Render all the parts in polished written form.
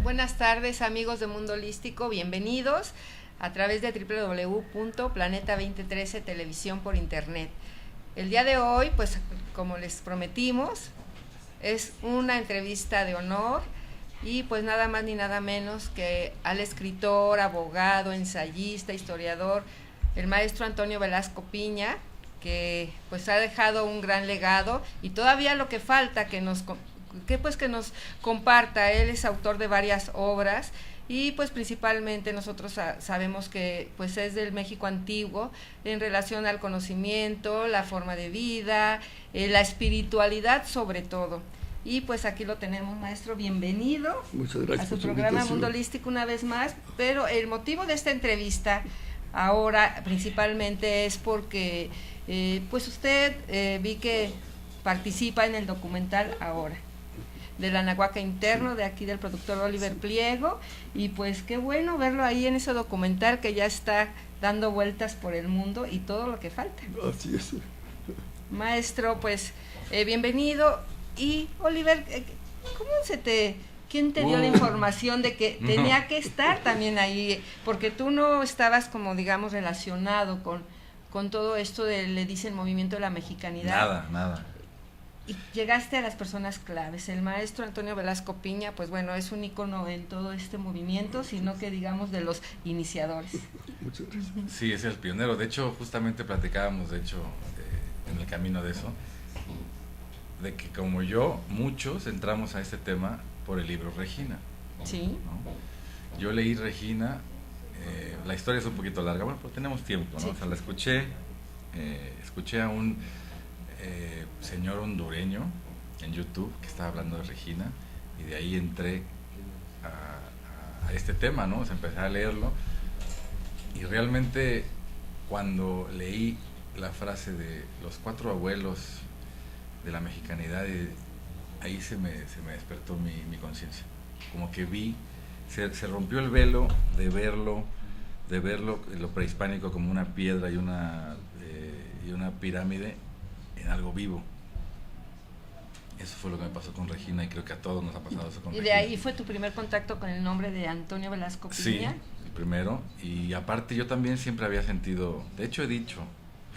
Buenas tardes, amigos de Mundo Holístico, bienvenidos a través de www.planeta 2013 televisión por internet. El día de hoy, pues como les prometimos, es una entrevista de honor y pues nada más ni nada menos que al escritor, abogado, ensayista, historiador, el maestro Antonio Velasco Piña, que pues ha dejado un gran legado y todavía lo que falta que nos comparta. Él es autor de varias obras y pues principalmente nosotros sabemos que pues es del México antiguo en relación al conocimiento, la forma de vida, la espiritualidad sobre todo. Y pues aquí lo tenemos, maestro, bienvenido. Muchas gracias a su programa Mundo Holístico una vez más, pero el motivo de esta entrevista ahora principalmente es porque pues usted vi que participa en el documental Ahora, del Anahuaca Interno, de aquí del productor Oliver Pliego, y pues qué bueno verlo ahí en ese documental que ya está dando vueltas por el mundo y todo lo que falta. Así es. Maestro, pues bienvenido. Y Oliver, ¿quién te dio la información de que tenía que estar también ahí? Porque tú no estabas como digamos relacionado con todo esto le dicen movimiento de la mexicanidad. Nada. Y llegaste a las personas claves. El maestro Antonio Velasco Piña, pues bueno, es un ícono en todo este movimiento, sino que digamos de los iniciadores. Muchas gracias. Sí, es el pionero. De hecho, justamente platicábamos, en el camino de eso, de que como yo, muchos entramos a este tema por el libro Regina. Sí. ¿No? Yo leí Regina, la historia es un poquito larga, bueno, pues tenemos tiempo, ¿no? Sí. O sea, la escuché a un señor hondureño en YouTube que estaba hablando de Regina y de ahí entré a este tema, ¿no? O sea, empecé a leerlo y realmente cuando leí la frase de los 4 abuelos de la mexicanidad, ahí se me despertó mi conciencia, como que se rompió el velo de verlo lo prehispánico como una piedra y una pirámide en algo vivo. Eso fue lo que me pasó con Regina y creo que a todos nos ha pasado eso con Regina. ¿Y de ahí fue tu primer contacto con el nombre de Antonio Velasco Piña? Sí, el primero, y aparte yo también siempre había sentido, de hecho he dicho,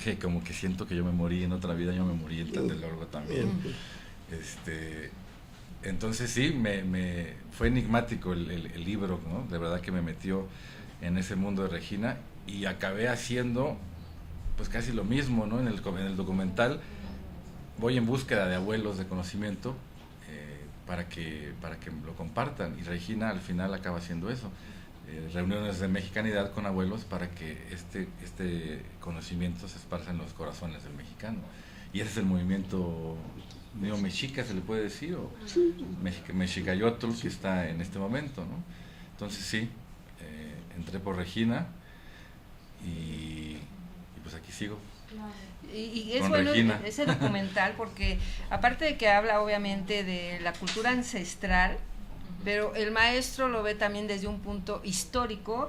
que como que siento que yo me morí en otra vida, yo me morí en Tlatelolco también. Entonces sí, me fue enigmático el libro, ¿no? De verdad que me metió en ese mundo de Regina y acabé haciendo pues casi lo mismo, ¿no? En el documental voy en búsqueda de abuelos de conocimiento para que lo compartan y Regina al final acaba haciendo eso. Reuniones de mexicanidad con abuelos para que este conocimiento se esparza en los corazones del mexicano. Y ese es el movimiento neo-mexica, se le puede decir, o mexicayotl que está en este momento, ¿no? Entonces sí, entré por Regina y pues aquí sigo. Y es bueno ese documental porque aparte de que habla obviamente de la cultura ancestral, pero el maestro lo ve también desde un punto histórico,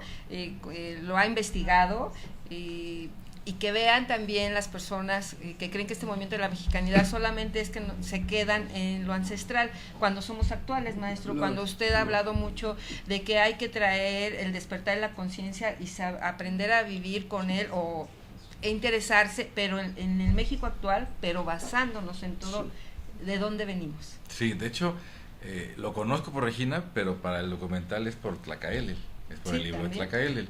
lo ha investigado y que vean también las personas que creen que este movimiento de la mexicanidad solamente es que se quedan en lo ancestral, cuando somos actuales, maestro, cuando usted ha hablado mucho de que hay que traer el despertar de la conciencia y aprender a vivir con él e interesarse, pero en el México actual, pero basándonos en todo de dónde venimos. Sí, de hecho lo conozco por Regina, pero para el documental es por Tlacaelel, es por el libro también. De Tlacaelel,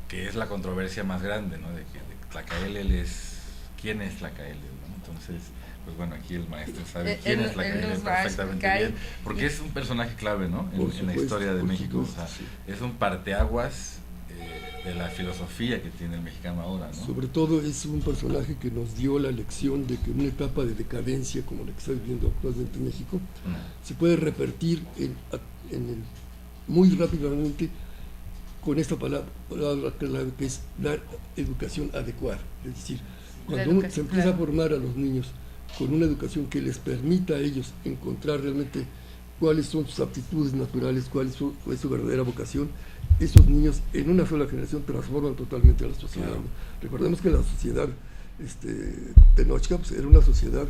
que es la controversia más grande, ¿no? De Tlacaelel ¿quién es Tlacaelel, ¿no? Entonces, pues bueno, aquí el maestro sabe quién es Tlacaelel perfectamente bien, porque es un personaje clave, ¿no? En la historia de México, o sea, es un parteaguas de la filosofía que tiene el mexicano ahora, ¿no? Sobre todo es un personaje que nos dio la lección de que una etapa de decadencia como la que está viviendo actualmente en México se puede revertir muy rápidamente con esta palabra clave que es dar educación adecuada. Es decir, cuando uno se empieza a formar a los niños con una educación que les permita a ellos encontrar realmente cuáles son sus aptitudes naturales, cuál es su verdadera vocación, esos niños en una sola generación transforman totalmente a la sociedad. Claro. Recordemos que la sociedad Tenochca pues, era una sociedad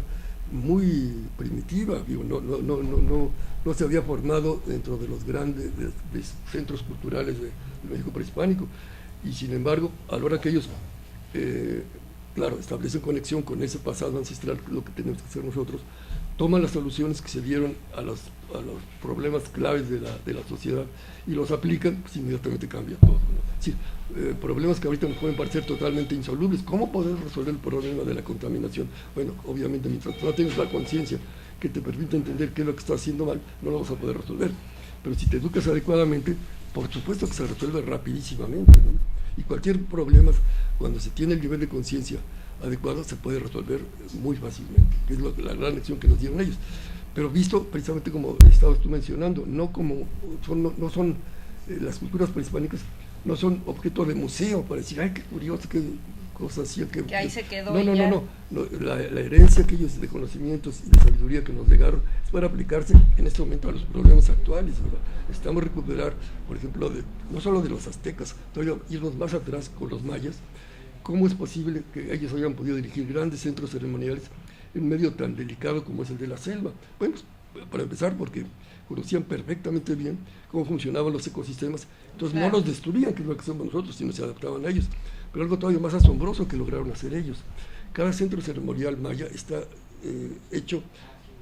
muy primitiva, digo, no se había formado dentro de los grandes de centros culturales de México prehispánico, y sin embargo, a la hora que ellos claro, establecen conexión con ese pasado ancestral, lo que tenemos que hacer nosotros, toman las soluciones que se dieron a los problemas claves de la sociedad y los aplican, pues inmediatamente cambia todo, ¿no? Es decir, problemas que ahorita nos pueden parecer totalmente insolubles. ¿Cómo poder resolver el problema de la contaminación? Bueno, obviamente mientras no tengas la conciencia que te permite entender qué es lo que estás haciendo mal, no lo vas a poder resolver. Pero si te educas adecuadamente, por supuesto que se resuelve rapidísimamente, ¿no? Y cualquier problema, cuando se tiene el nivel de conciencia adecuado, se puede resolver muy fácilmente, que es la gran lección que nos dieron ellos. Pero visto precisamente como estabas tú mencionando, no son las culturas prehispánicas, no son objeto de museo para decir, ay, qué curioso, qué cosas hacían. Que ahí se quedó. No. La herencia que ellos de conocimientos y de sabiduría que nos legaron es para aplicarse en este momento a los problemas actuales, ¿verdad? Necesitamos recuperar, por ejemplo, no solo de los aztecas, todavía irnos más atrás con los mayas. ¿Cómo es posible que ellos hayan podido dirigir grandes centros ceremoniales en un medio tan delicado como es el de la selva? Bueno, para empezar, porque conocían perfectamente bien cómo funcionaban los ecosistemas, entonces claro, no los destruían, que es lo que hacemos nosotros, sino se adaptaban a ellos. Pero algo todavía más asombroso que lograron hacer ellos: cada centro ceremonial maya está hecho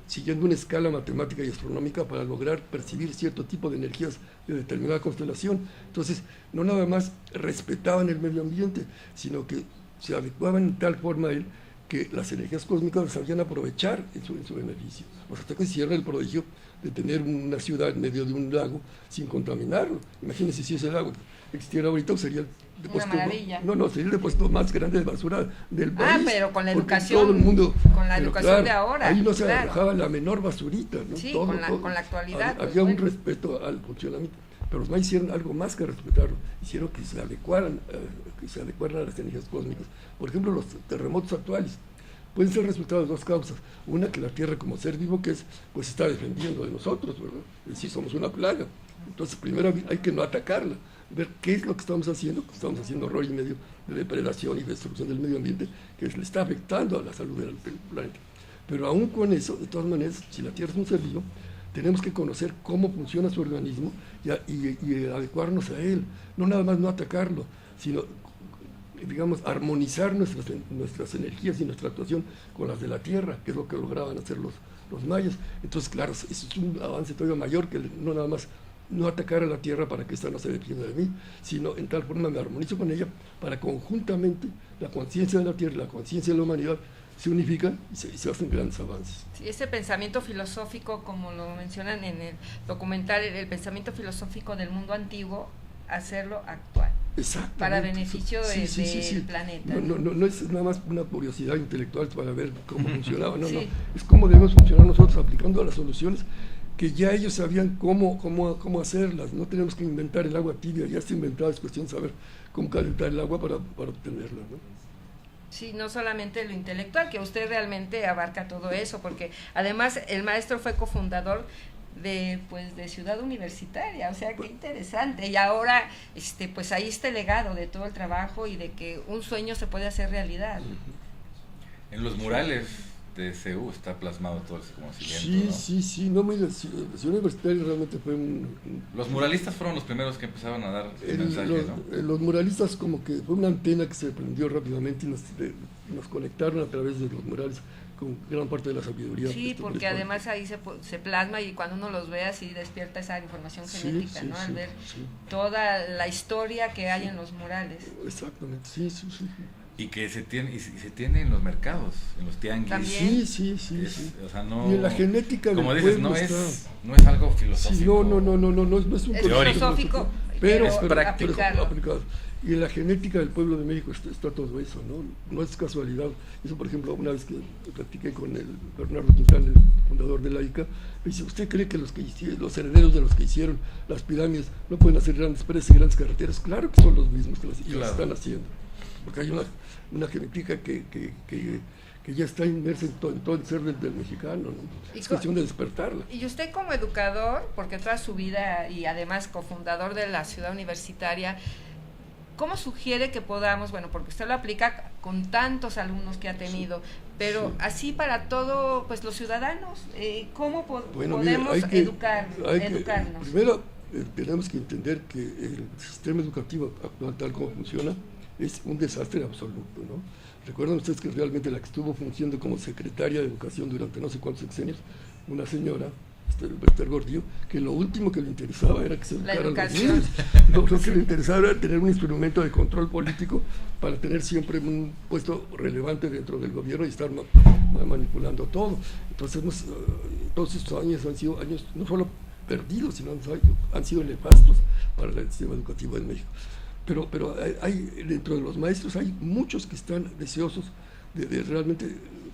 siguiendo una escala matemática y astronómica para lograr percibir cierto tipo de energías de determinada constelación. Entonces, no nada más respetaban el medio ambiente, sino que se adecuaban de tal forma a él que las energías cósmicas las sabían aprovechar en su beneficio. Los aztecas hicieron el prodigio de tener una ciudad en medio de un lago sin contaminarlo. Imagínense si ese lago existiera ahorita, sería el depósito, una maravilla. Sería el depósito más grande de basura del país. Pero con la educación, todo el mundo, con la educación claro, de ahora. Ahí no se arrojaba la menor basurita, ¿no? Sí, todo, con la actualidad. Había un respeto al funcionamiento, pero los mayas hicieron algo más que respetarlo, hicieron que se adecuaran a las energías cósmicas. Por ejemplo, los terremotos actuales pueden ser resultado de dos causas. Una, que la Tierra como ser vivo que es, pues está defendiendo de nosotros, ¿verdad? Es decir, somos una plaga. Entonces primero hay que no atacarla, ver qué es lo que estamos haciendo rol y medio de depredación y destrucción del medio ambiente que le está afectando a la salud del planeta. Pero aún con eso, de todas maneras, si la Tierra es un ser vivo, tenemos que conocer cómo funciona su organismo y adecuarnos a él, no nada más no atacarlo, sino digamos, armonizar nuestras energías y nuestra actuación con las de la Tierra, que es lo que lograban hacer los mayas. Entonces, claro, eso es un avance todavía mayor, que no nada más no atacar a la Tierra para que ésta no se defienda de mí, sino en tal forma me armonizo con ella para conjuntamente la conciencia de la Tierra y la conciencia de la humanidad se unifican y se hacen grandes avances. Sí, ese pensamiento filosófico, como lo mencionan en el documental, el pensamiento filosófico del mundo antiguo, hacerlo actual. Para beneficio del planeta. No es nada más una curiosidad intelectual para ver cómo funcionaba, no, es cómo debemos funcionar nosotros aplicando las soluciones que ya ellos sabían cómo hacerlas. No tenemos que inventar el agua tibia, ya está inventada, es cuestión de saber cómo calentar el agua para obtenerla, ¿no? Sí, no solamente lo intelectual, que usted realmente abarca todo eso, porque además el maestro fue cofundador de Ciudad Universitaria, o sea, qué interesante. Y ahora pues ahí está el legado de todo el trabajo y de que un sueño se puede hacer realidad. En los murales de CEU está plasmado todo ese conocimiento, sí, ¿no? Ciudad Universitaria realmente fue los muralistas fueron los primeros que empezaron a dar el mensaje, ¿no? Los muralistas como que fue una antena que se prendió rápidamente y nos conectaron a través de los murales con gran parte de la sabiduría. Sí, porque además ahí se plasma y cuando uno los ve así despierta esa información genética, ¿no? Al ver toda la historia que hay en los murales. Exactamente, sí. Y que se tiene en los mercados, en los tianguis. También. Sí. O sea, no, y en la genética como del dices, no es algo filosófico. Sí, no es un filosófico, pero es aplicado. Y en la genética del pueblo de México está todo eso, no es casualidad. Eso, por ejemplo, una vez que platiqué con el Bernardo Quintana, el fundador de la ICA, me dice, ¿usted cree que los herederos de los que hicieron las pirámides no pueden hacer grandes presas y grandes carreteras? Claro que son los mismos que las están haciendo, porque hay una genética que que ya está inmersa en todo el ser del mexicano, ¿no? Es cuestión de despertarla. Y usted como educador, porque toda su vida y además cofundador de la Ciudad Universitaria, ¿cómo sugiere que podamos, bueno, porque usted lo aplica con tantos alumnos que ha tenido, pero así para todos pues, los ciudadanos, ¿cómo podemos educarnos? Primero, tenemos que entender que el sistema educativo actual, tal como funciona, es un desastre absoluto, ¿no? Recuerdan ustedes que realmente la que estuvo funcionando como secretaria de Educación durante no sé cuántos sexenios, una señora, Esther Gordillo, que lo último que le interesaba era que se educaran los niños. Lo que le interesaba era tener un instrumento de control político para tener siempre un puesto relevante dentro del gobierno y estar manipulando todo. Entonces, todos estos años han sido años no solo perdidos, sino han sido nefastos para el sistema educativo en México. Pero hay dentro de los maestros hay muchos que están deseosos de realmente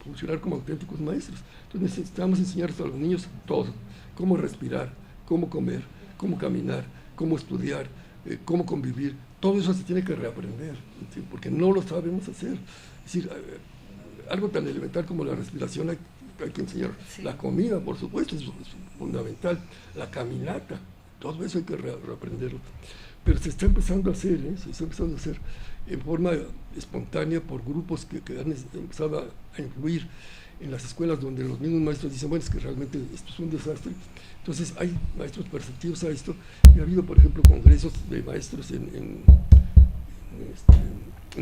funcionar como auténticos maestros. Entonces necesitamos enseñar a los niños todo, cómo respirar, cómo comer, cómo caminar, cómo estudiar, cómo convivir. Todo eso se tiene que reaprender, ¿sí? Porque no lo sabemos hacer. Es decir, algo tan elemental como la respiración hay que enseñar. Sí. La comida, por supuesto, es fundamental. La caminata, todo eso hay que reaprenderlo. Pero se está empezando a hacer, en forma espontánea por grupos que han empezado a influir en las escuelas donde los mismos maestros dicen, bueno, es que realmente esto es un desastre. Entonces hay maestros perceptivos a esto, y ha habido, por ejemplo, congresos de maestros en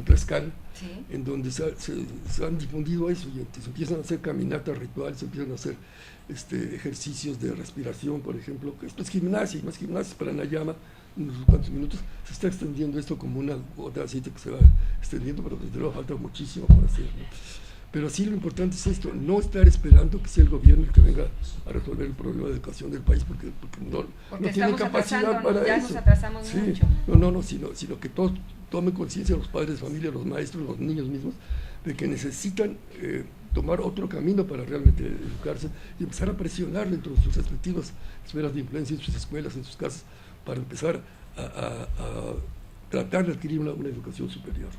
Tlaxcala, ¿sí? En donde se han difundido eso, y entonces empiezan a hacer caminatas rituales, empiezan a hacer ejercicios de respiración, por ejemplo. Esto es gimnasia, y más gimnasia para Nayama, unos cuantos minutos. Se está extendiendo esto como una gota de aceite que se va extendiendo, pero desde luego falta muchísimo por hacer, ¿no? Pero sí, lo importante es esto, no estar esperando que sea el gobierno el que venga a resolver el problema de educación del país, porque no tiene capacidad para ya eso. Nos atrasamos mucho. No, sino que todos tomen conciencia, los padres de familia, los maestros, los niños mismos, de que necesitan tomar otro camino para realmente educarse y empezar a presionar dentro de sus respectivas esferas de influencia, en sus escuelas, en sus casas, para empezar a tratar de adquirir una educación superior.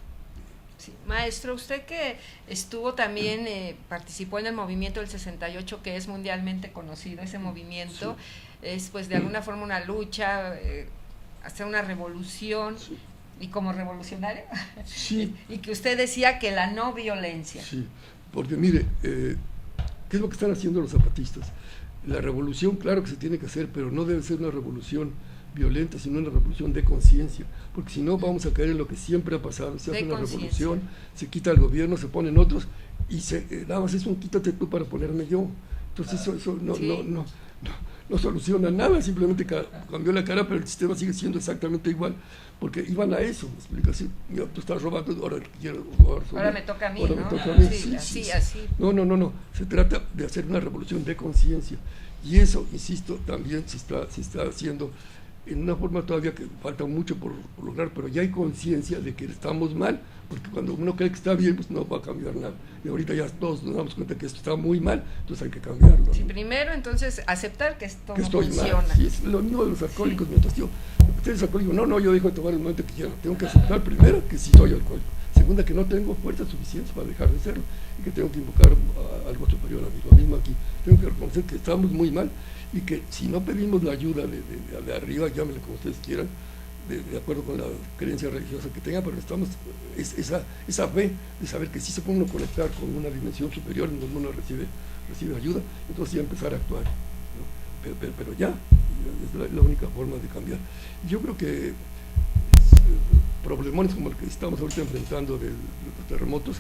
Sí. Maestro, usted que estuvo también, participó en el movimiento del 68, que es mundialmente conocido, ese movimiento, sí. Es pues de alguna forma una lucha, hacer una revolución, sí. Y como revolucionario, sí. Y que usted decía que la no violencia. Sí, porque mire, ¿qué es lo que están haciendo los zapatistas? La revolución, claro que se tiene que hacer, pero no debe ser una revolución violenta, sino una revolución de conciencia, porque si no vamos a caer en lo que siempre ha pasado, se hace una revolución, se quita el gobierno, se ponen otros, y nada más es un quítate tú para ponerme yo. Entonces eso no soluciona nada, simplemente cambió la cara, pero el sistema sigue siendo exactamente igual, porque iban a eso, me explica, si tú estás robando, ahora me toca a mí, ahora ¿no? Me toca a mí. Sí, así. No, se trata de hacer una revolución de conciencia, y eso, insisto, también se está haciendo en una forma todavía que falta mucho por lograr, pero ya hay conciencia de que estamos mal, porque cuando uno cree que está bien, pues no va a cambiar nada. Y ahorita ya todos nos damos cuenta que esto está muy mal, entonces hay que cambiarlo, ¿no? Sí, primero entonces aceptar que esto no funciona. Mal. Sí, es lo mismo de los alcohólicos. Mientras yo, usted es alcohólico, yo dejo de tomar el momento que quiero. Tengo que aceptar primero que sí soy alcohólico. Segunda, que no tengo fuerzas suficientes para dejar de serlo y que tengo que invocar a algo superior a mí. Lo mismo aquí. Tengo que reconocer que estamos muy mal y que si no pedimos la ayuda de arriba, llámenle como ustedes quieran, de acuerdo con la creencia religiosa que tenga, pero necesitamos esa fe de saber que sí se puede uno conectar con una dimensión superior en donde uno recibe ayuda, entonces ya empezar a actuar, ¿no? Pero ya es la única forma de cambiar. Yo creo que problemones como el que estamos ahorita enfrentando de los terremotos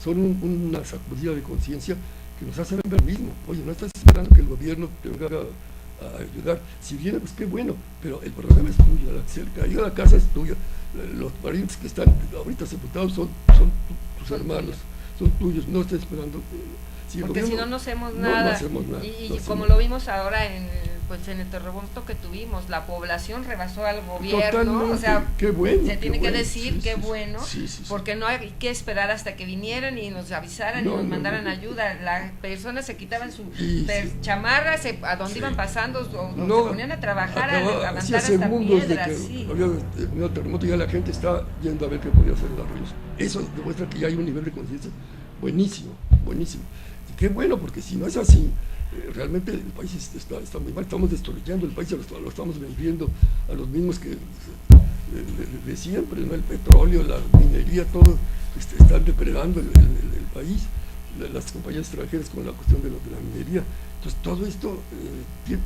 son una sacudida de conciencia que nos hace ver mismo. Oye, no estás esperando que el gobierno te venga a ayudar. Si viene, pues qué bueno, pero el problema es tuyo. La ayuda a la casa es tuya. Los parientes que están ahorita sepultados son tus hermanos, son tuyos. No estás esperando. Porque si no hacemos nada. No hacemos nada. Y como lo vimos ahora en el terremoto que tuvimos, la población rebasó al gobierno. Totalmente. O sea, qué bueno, se tiene que bueno. decir qué bueno, sí. porque no hay que esperar hasta que vinieran y nos avisaran y nos mandaran ayuda. Las personas se quitaban su chamarras a donde iban pasando, o se ponían a trabajar a levantar hasta piedras. Había terremoto y ya la gente está yendo a ver qué podía hacer en los ríos. Eso demuestra que ya hay un nivel de conciencia buenísimo, buenísimo. Y qué bueno, porque si no es así, realmente el país está muy mal, estamos destruyendo el país, lo estamos vendiendo a los mismos que de siempre, ¿no? El petróleo, la minería, todo están depredando el país, las compañías extranjeras con la cuestión de la minería. Entonces todo esto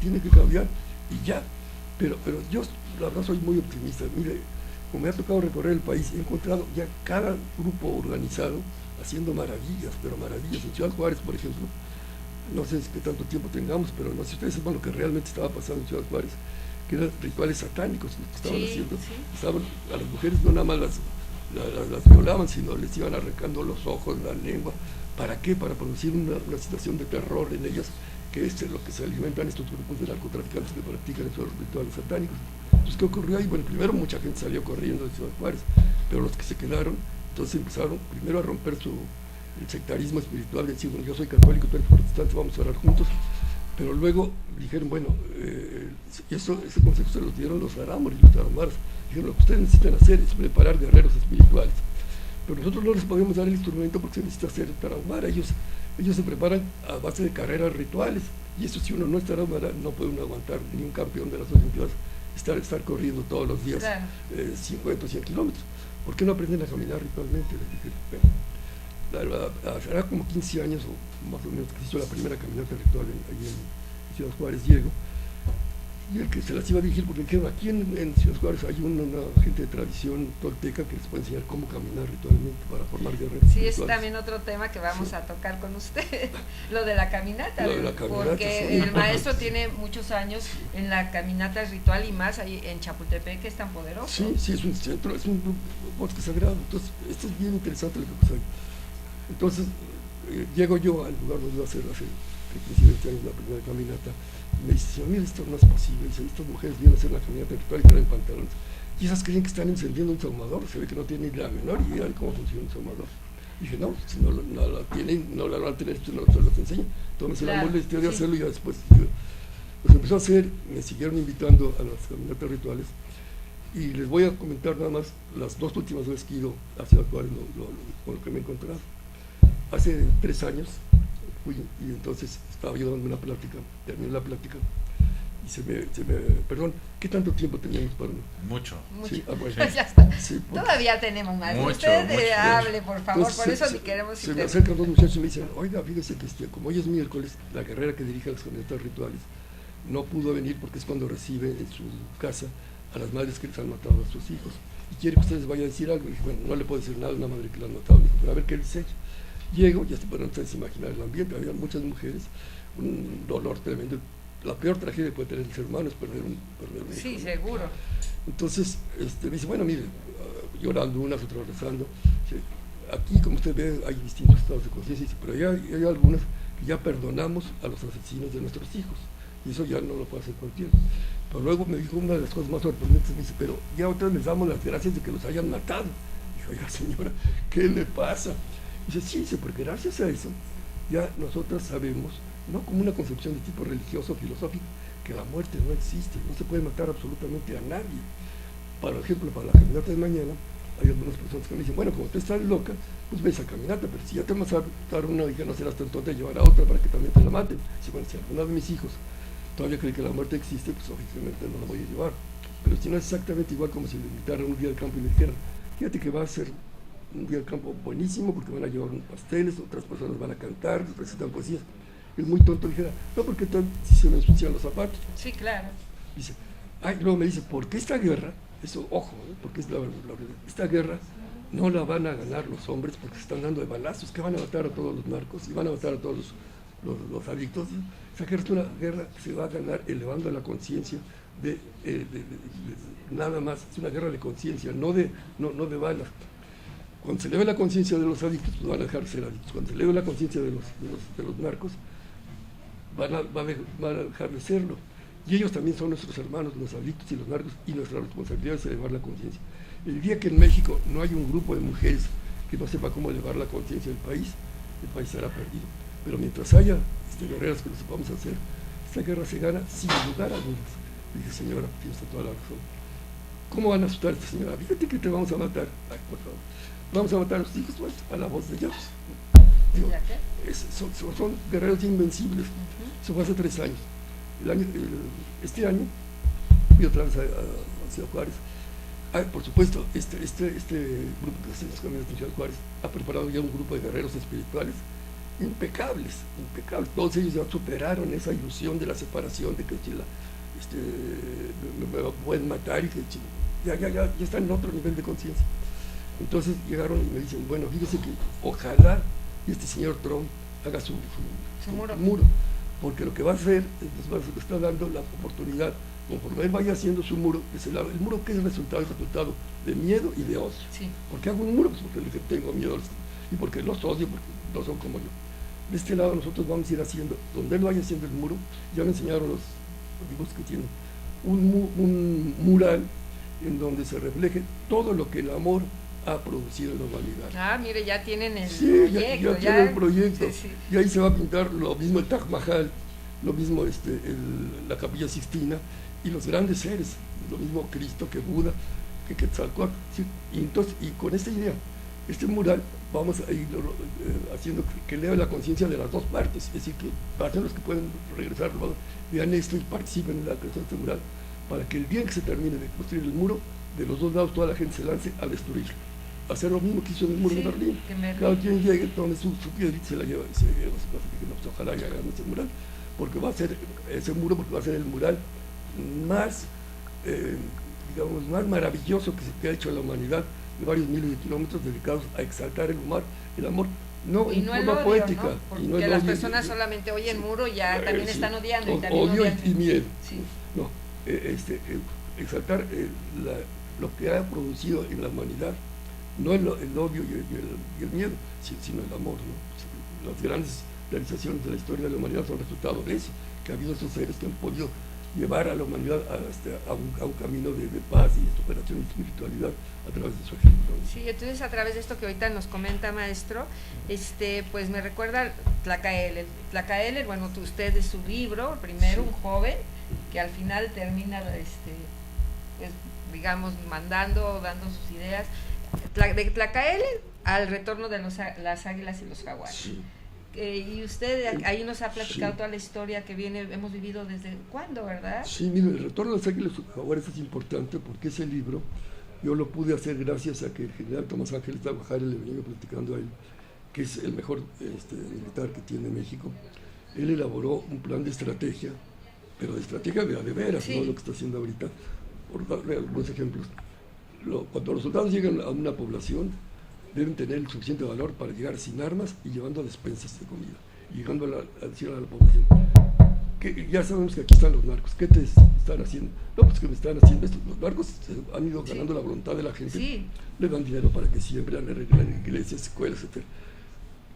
tiene que cambiar y ya, pero yo la verdad soy muy optimista. Mire, como me ha tocado recorrer el país, he encontrado ya cada grupo organizado haciendo maravillas, pero maravillas. En Ciudad Juárez, por ejemplo, no sé qué tanto tiempo tengamos, pero no sé si ustedes sepan lo que realmente estaba pasando en Ciudad Juárez, que eran rituales satánicos lo que estaban haciendo. Estaban, a las mujeres no nada más las violaban, sino les iban arrancando los ojos, la lengua. ¿Para qué? Para producir una situación de terror en ellas, que es lo que se alimentan estos grupos de narcotraficantes que practican esos rituales satánicos. Entonces, ¿qué ocurrió ahí? Bueno, primero mucha gente salió corriendo de Ciudad Juárez, pero los que se quedaron, entonces empezaron primero a romper el sectarismo espiritual, de decir, bueno, yo soy católico, tú eres protestante, vamos a orar juntos, pero luego dijeron, bueno, ese consejo se los dieron los arámoris y los tarahumaras, dijeron, lo que ustedes necesitan hacer es preparar guerreros espirituales, pero nosotros no les podemos dar el instrumento porque se necesita hacer tarahumara, ellos se preparan a base de carreras rituales, y eso si uno no es tarahumara no puede uno aguantar, ni un campeón de las Olimpiadas estar corriendo todos los días, claro. 50 o 100 kilómetros. ¿Por qué no aprenden a caminar ritualmente? Les dije, hará como 15 años o más o menos que se hizo la primera caminata ritual ahí en Ciudad Juárez, Diego, y el que se las iba a dirigir, porque dijeron, aquí en Ciudad Juárez hay una gente de tradición tolteca que les puede enseñar cómo caminar ritualmente para formar guerreros. Sí, es también otro tema que vamos a tocar con usted, lo de la caminata, porque el maestro tiene muchos años en la caminata ritual y más ahí en Chapultepec, que es tan poderoso. Sí, es un centro, es un bosque sagrado, entonces esto es bien interesante lo que pasa ahí. Entonces llego yo al lugar donde iba a hacer hace 20 años la primera caminata, y me dice, mira, esto no es posible, dice, estas mujeres vienen a hacer la caminata ritual y traen pantalones, y esas creen que están encendiendo un saumador, se ve que no tienen ni la menor idea de cómo funciona un saumador. Dije, no, si no la tienen, no la van a tener, no se los enseño, tómense la molestia de hacerlo y ya después. Pues empezó a hacer, me siguieron invitando a las caminatas rituales, y les voy a comentar nada más las 2 últimas veces que he ido hacia Juárez con lo que me he encontrado. Hace 3 años fui, y entonces estaba yo dando una plática, terminé la plática y perdón, ¿qué tanto tiempo teníamos para Mucho. Sí, bueno. Ya está. Sí, todavía tenemos más. Mucho, Usted mucho. hable, por favor, Entonces, por eso ni queremos se me acercan 2 muchachos y me dicen, oiga, fíjese que como hoy es miércoles, la guerrera que dirige las caminatas rituales no pudo venir porque es cuando recibe en su casa a las madres que les han matado a sus hijos y quiere que ustedes vayan a decir algo. Y dije, bueno, no le puedo decir nada a una madre que le han matado, pero a ver qué dice ella. Llego, ya se pueden ustedes imaginar el ambiente, había muchas mujeres, un dolor tremendo. La peor tragedia que puede tener el ser humano es perder un hijo. Sí, seguro. Entonces me dice, bueno, mire, llorando unas, otras rezando. Dice, aquí, como usted ve, hay distintos estados de conciencia, pero hay algunas que ya perdonamos a los asesinos de nuestros hijos, y eso ya no lo puede hacer cualquiera. Pero luego me dijo una de las cosas más sorprendentes, me dice, pero ya otras les damos las gracias de que los hayan matado. Dijo, oiga señora, ¿qué le pasa? Dice, sí, porque gracias a eso ya nosotras sabemos, no como una concepción de tipo religioso o filosófico, que la muerte no existe, no se puede matar absolutamente a nadie. Por ejemplo, para la caminata de mañana, hay algunas personas que me dicen, bueno, como tú estás loca, pues ves a caminata, pero si ya te vas a matar una hija, no serás tan tonta de llevar a otra para que también te la maten. Dice, bueno, si alguno de mis hijos todavía cree que la muerte existe, pues obviamente no la voy a llevar. Pero si no es exactamente igual como si le invitaran un día al campo y le dijeran, fíjate que va a ser un día al campo buenísimo porque van a llevar unos pasteles, otras personas van a cantar, recitan poesías. Es muy tonto, dijera, no, porque si se me ensucian los zapatos. Sí, claro. Dice, luego me dice, ¿por qué esta guerra? Eso, ojo, porque es esta guerra no la van a ganar los hombres porque se están dando de balazos, que van a matar a todos los narcos y van a matar a todos los adictos. Esa guerra es una guerra que se va a ganar elevando la conciencia de nada más, es una guerra de conciencia, no de balas. Cuando se eleve la conciencia de los adictos, pues van a dejar de ser adictos. Cuando se eleve la conciencia de los narcos, van a dejar de serlo. Y ellos también son nuestros hermanos, los adictos y los narcos, y nuestra responsabilidad es elevar la conciencia. El día que en México no hay un grupo de mujeres que no sepa cómo elevar la conciencia del país, el país será perdido. Pero mientras haya guerreras que lo sepamos hacer, esta guerra se gana sin lugar a dudas. Dije, señora, tienes toda la razón. ¿Cómo van a asustar a esta señora? Fíjate que te vamos a matar. Ay, por favor. Vamos a matar a los hijos, pues, a la voz de Dios. Son guerreros invencibles. Eso fue hace 3 años. Este año fui otra vez a Ciudad Juárez. Por supuesto, este grupo que hacemos los caminos de Ciudad Juárez ha preparado ya un grupo de guerreros espirituales impecables. Todos ellos ya superaron esa ilusión de la separación, de que me pueden matar y que ya están en otro nivel de conciencia. Entonces llegaron y me dicen, bueno, fíjese que ojalá este señor Trump haga su muro, porque lo que va a hacer, nos está dando la oportunidad, conforme él vaya haciendo su muro, el muro que es el resultado de miedo y de odio. Sí. ¿Por qué hago un muro? Pues porque tengo miedo y porque los odio, porque no son como yo. De este lado nosotros vamos a ir haciendo, donde él vaya haciendo el muro, ya me enseñaron los amigos que tienen un mural en donde se refleje todo lo que el amor ha producido en la humanidad. Mire, ya tienen el proyecto. Ya tienen el proyecto. Sí. Y ahí se va a pintar lo mismo el Taj Mahal, lo mismo la Capilla Sixtina y los grandes seres, lo mismo Cristo que Buda, que Quetzalcóatl. ¿Sí? Y con esta idea, este mural vamos a ir haciendo que lea la conciencia de las dos partes, es decir, que para los que pueden regresar, vean esto y participen en la creación de este mural, para que el día que se termine de construir el muro, de los dos lados toda la gente se lance a destruirlo. Hacer lo mismo que hizo en el muro de Berlín. Cada quien llegue, tome su piedrita y se la lleva y se lleva. Ojalá que hagan ese mural, porque va a ser ese muro, porque va a ser el mural más, más maravilloso que ha hecho la humanidad, de varios miles de kilómetros dedicados a exaltar el amor. No, y no en forma poética. ¿no? Porque no las personas solamente oyen muro y ya también están odiando. Y también odio y miedo. Sí. No, exaltar lo que ha producido en la humanidad, no el odio y el miedo, sino el amor, ¿no? Las grandes realizaciones de la historia de la humanidad son resultado de eso, que ha habido esos seres que han podido llevar a la humanidad a un camino de paz y de superación y espiritualidad a través de su ejemplo. Sí, entonces a través de esto que ahorita nos comenta, maestro, pues me recuerda Tlacaele, bueno, usted de su libro, primero, sí. Un joven, que al final termina, pues, digamos, dando sus ideas, de Tlacaele al retorno de las águilas y los jaguares. Sí. Y usted ahí nos ha platicado toda la historia que hemos vivido desde cuándo, ¿verdad? Sí, mire, el retorno de las águilas y los jaguares es importante porque ese libro yo lo pude hacer gracias a que el general Tomás Ángeles Tabajara, le venía platicando a él, que es el mejor militar que tiene México. Él elaboró un plan de estrategia, pero de estrategia de veras, sí. No lo que está haciendo ahorita. Por darle algunos ejemplos, cuando los soldados llegan a una población, deben tener el suficiente valor para llegar sin armas y llevando despensas de comida, y llegando a decir a la población, que ya sabemos que aquí están los narcos, ¿qué te están haciendo? No, pues que me están haciendo esto. Los narcos han ido ganando la voluntad de la gente, sí. Le dan dinero para que siembren, arreglen iglesias, escuelas, etc.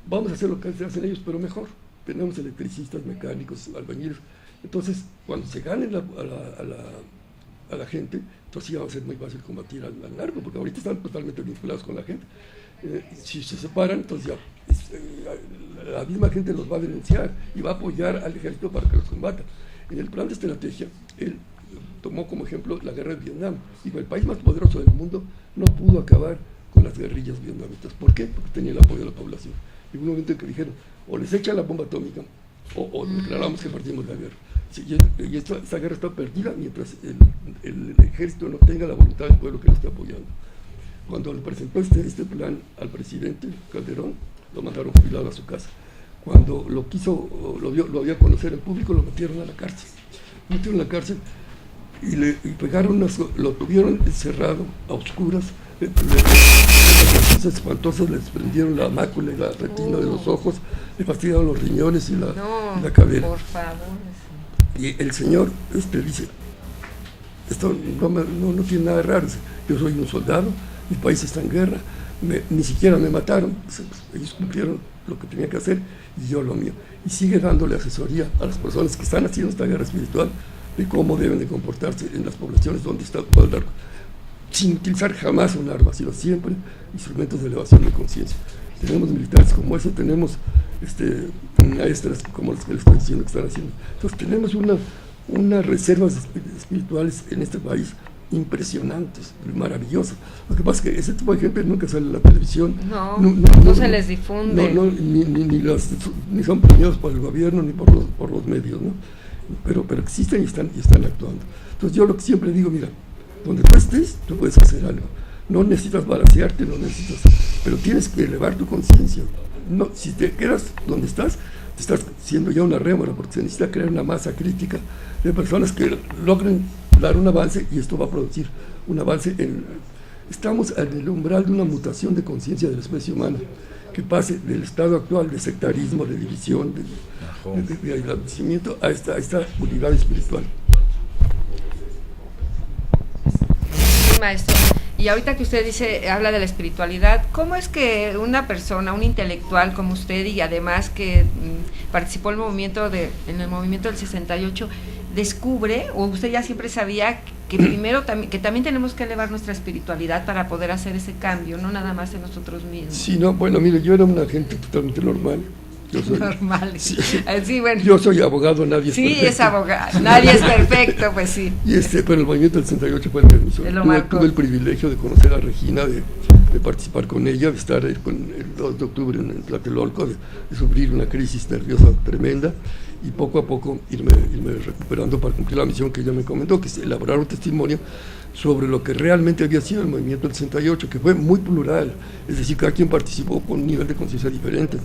Vamos a hacer lo que hacen ellos, pero mejor. Tenemos electricistas, mecánicos, albañiles. Entonces, cuando se ganen a la gente, entonces sí va a ser muy fácil combatir al narco, porque ahorita están totalmente vinculados con la gente. Si se separan, entonces ya la misma gente los va a denunciar y va a apoyar al ejército para que los combata. En el plan de estrategia, él tomó como ejemplo la guerra de Vietnam. Dijo, el país más poderoso del mundo no pudo acabar con las guerrillas vietnamitas. ¿Por qué? Porque tenía el apoyo de la población. Y hubo un momento en que dijeron, o les echa la bomba atómica, o declaramos que partimos la guerra. Sí, y esta guerra está perdida mientras el ejército no tenga la voluntad del pueblo que lo está apoyando. Cuando le presentó este plan al presidente Calderón, lo mandaron jubilado a su casa. Cuando lo dio a conocer en público, lo metieron a la cárcel. Lo metieron a la cárcel y pegaron lo tuvieron encerrado a oscuras. Espantosas, le desprendieron la mácula y la retina de los ojos, le fastidiaron los riñones y la cadera. Por favor. Y el señor dice, esto no tiene nada de raro, yo soy un soldado, mi país está en guerra, ni siquiera me mataron, pues, ellos cumplieron lo que tenían que hacer y yo lo mío. Y sigue dándole asesoría a las personas que están haciendo esta guerra espiritual de cómo deben de comportarse en las poblaciones donde está el narco, sin utilizar jamás un arma, sino siempre instrumentos de elevación de conciencia. Tenemos militares como eso, tenemos maestras como las que les estoy diciendo que están haciendo. Entonces tenemos unas reservas espirituales en este país impresionantes, maravillosas. Lo que pasa es que ese tipo de gente nunca sale en la televisión. No se les difunde. Ni son premiados por el gobierno ni por los medios, ¿no? Pero existen y están actuando. Entonces yo lo que siempre digo, mira, donde tú estés, tú puedes hacer algo. No necesitas balancearte, pero tienes que elevar tu conciencia. No, si te quedas donde estás, te estás siendo ya una rémora, porque se necesita crear una masa crítica de personas que logren dar un avance, y esto va a producir un avance. Estamos en el umbral de una mutación de conciencia de la especie humana, que pase del estado actual de sectarismo, de división, de aislamiento, a esta unidad espiritual. Maestro, y ahorita que usted habla de la espiritualidad, ¿cómo es que una persona, un intelectual como usted, y además que participó en el movimiento del 68, descubre, o usted ya siempre sabía que primero que también tenemos que elevar nuestra espiritualidad para poder hacer ese cambio, no nada más en nosotros mismos? Sí, no, bueno, mire, yo era una gente totalmente normal. Normal. Sí, bueno. Yo soy abogado, nadie es perfecto. Sí, es abogado, nadie es perfecto, pues sí. Pero el movimiento del 68 fue el mismo. Tuve el privilegio de conocer a Regina, de participar con ella, de estar el 2 de octubre en Tlatelolco, de sufrir una crisis nerviosa tremenda, y poco a poco irme recuperando para cumplir la misión que ella me comentó, que es elaborar un testimonio sobre lo que realmente había sido el movimiento del 68, que fue muy plural, es decir, cada quien participó con un nivel de conciencia diferente,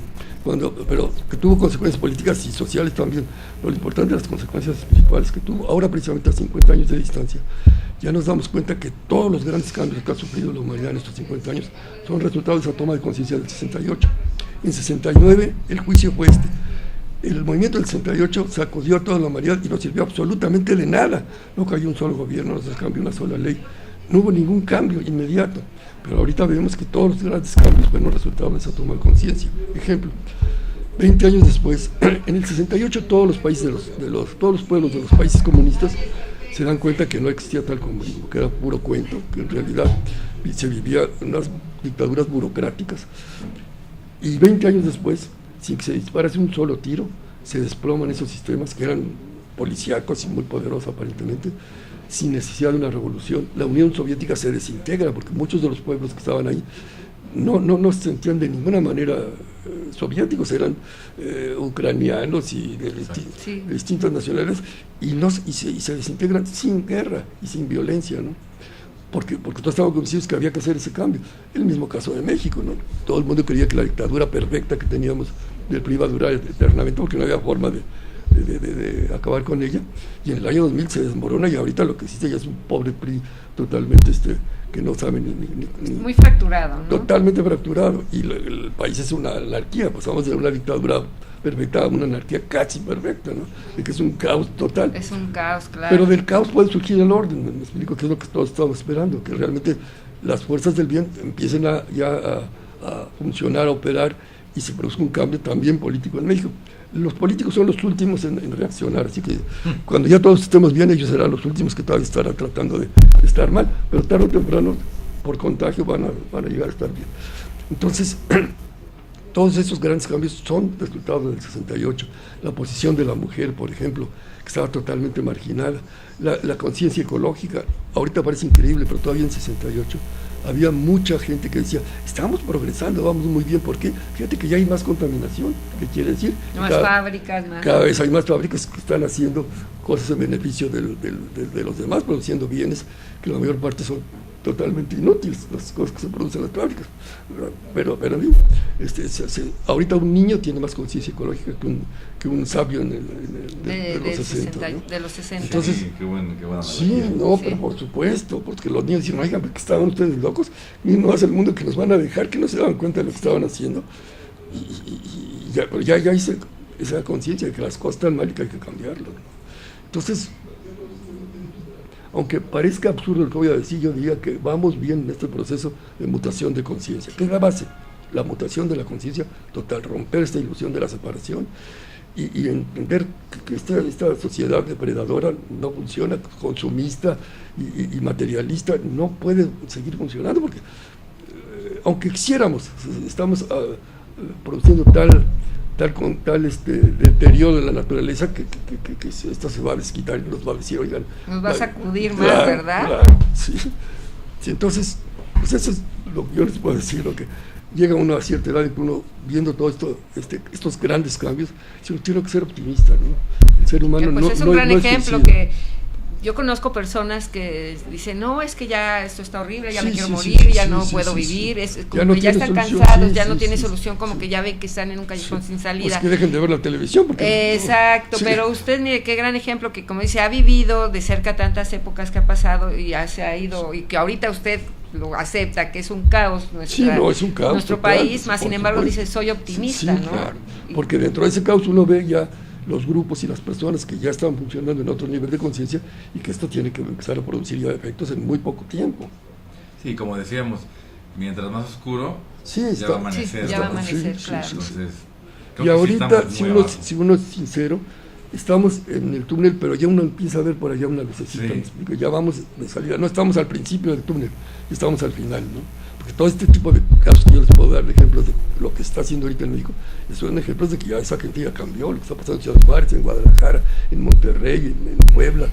pero que tuvo consecuencias políticas y sociales también. Pero lo importante de las consecuencias espirituales que tuvo, ahora precisamente a 50 años de distancia, ya nos damos cuenta que todos los grandes cambios que ha sufrido la humanidad en estos 50 años son resultados de esa toma de conciencia del 68. En 69 el juicio fue este. El movimiento del 68 sacudió a toda la humanidad y no sirvió absolutamente de nada. No cayó un solo gobierno, no se cambió una sola ley, no hubo ningún cambio inmediato. Pero ahorita vemos que todos los grandes cambios fueron resultado de esa toma de conciencia. Ejemplo, 20 años después, en el 68 todos los países todos los pueblos de los países comunistas se dan cuenta que no existía tal comunismo, que era puro cuento, que en realidad se vivía en unas dictaduras burocráticas. Y 20 años después, sin que se disparase un solo tiro, se desploman esos sistemas que eran policíacos y muy poderosos aparentemente, sin necesidad de una revolución. La Unión Soviética se desintegra porque muchos de los pueblos que estaban ahí no se sentían de ninguna manera soviéticos, eran ucranianos y de distintas nacionalidades, y se desintegran sin guerra y sin violencia, ¿no? Porque todos estaban convencidos que había que hacer ese cambio. El mismo caso de México, ¿no? Todo el mundo creía que la dictadura perfecta que teníamos del PRI iba a durar eternamente, porque no había forma de acabar con ella, y en el año 2000 se desmorona, y ahorita lo que existe ya es un pobre PRI totalmente que no sabe ni muy fracturado, ¿no? Totalmente fracturado, y el país es una anarquía. Pasamos de una dictadura perfecta a una anarquía casi perfecta, ¿no? De que es un caos total. Es un caos, claro. Pero del caos puede surgir el orden. Me explico, que es lo que todos estamos esperando, que realmente las fuerzas del bien empiecen a funcionar, a operar, y se produzca un cambio también político en México. Los políticos son los últimos en reaccionar, así que cuando ya todos estemos bien, ellos serán los últimos que todavía estarán tratando de estar mal, pero tarde o temprano, por contagio, van a llegar a estar bien. Entonces, todos esos grandes cambios son resultados del 68. La posición de la mujer, por ejemplo, que estaba totalmente marginada, la conciencia ecológica, ahorita parece increíble, pero todavía en 68 había mucha gente que decía, estamos progresando, vamos muy bien, porque fíjate que ya hay más contaminación. ¿Qué quiere decir? Fábricas, más. Cada vez hay más fábricas que están haciendo cosas en beneficio de los demás, produciendo bienes que la mayor parte son totalmente inútiles, las cosas que se producen en las fábricas. Pero ahorita un niño tiene más conciencia ecológica que un sabio de los 60, ¿no? De los 60. Entonces, sí, qué buena pero por supuesto, porque los niños dicen, oigan, que estaban ustedes locos, y no es el mundo que nos van a dejar, que no se daban cuenta de lo que estaban haciendo, y ya hice esa conciencia de que las cosas están mal y que hay que cambiarlo, ¿no? Entonces, aunque parezca absurdo lo que voy a decir, yo diría que vamos bien en este proceso de mutación de conciencia, que es la base, la mutación de la conciencia total, romper esta ilusión de la separación y entender que esta sociedad depredadora no funciona, consumista y materialista, no puede seguir funcionando, porque aunque quisiéramos, estamos produciendo tal deterioro de la naturaleza que esto se va a desquitar y nos va a decir, oigan, nos va a sacudir más, ¿verdad? Claro, sí. Sí, entonces, pues eso es lo que yo les puedo decir, lo que llega uno a cierta edad y uno viendo todo esto, estos grandes cambios, uno tiene que ser optimista, ¿no? El ser humano pues no es un gran ejemplo que yo conozco personas que dicen, no, es que ya esto está horrible, ya me quiero morir, ya no puedo vivir, es como que ya están cansados, ya no tiene solución, como que ya ven que están en un callejón sin salida. Pues que dejen de ver la televisión. Porque exacto, pero usted, mire, qué gran ejemplo que, como dice, ha vivido de cerca tantas épocas que ha pasado y ya se ha ido, y que ahorita usted lo acepta, que es un caos, es un caos nuestro total, país, más sin embargo dice, soy optimista, ¿no? Claro, porque dentro de ese caos uno ve ya los grupos y las personas que ya están funcionando en otro nivel de conciencia y que esto tiene que empezar a producir ya efectos en muy poco tiempo. Sí, como decíamos, mientras más oscuro, ya va a amanecer. Ya va a amanecer, claro. Entonces, y ahorita, si uno es sincero, estamos en el túnel, pero ya uno empieza a ver por allá una lucecita, ya vamos de salida, no estamos al principio del túnel, estamos al final, ¿no? Porque todo este tipo de casos que yo les puedo dar ejemplos de lo que está haciendo ahorita en México, son ejemplos de que ya esa gente ya cambió, lo que está pasando en Ciudad Juárez, en Guadalajara, en Monterrey, en Puebla,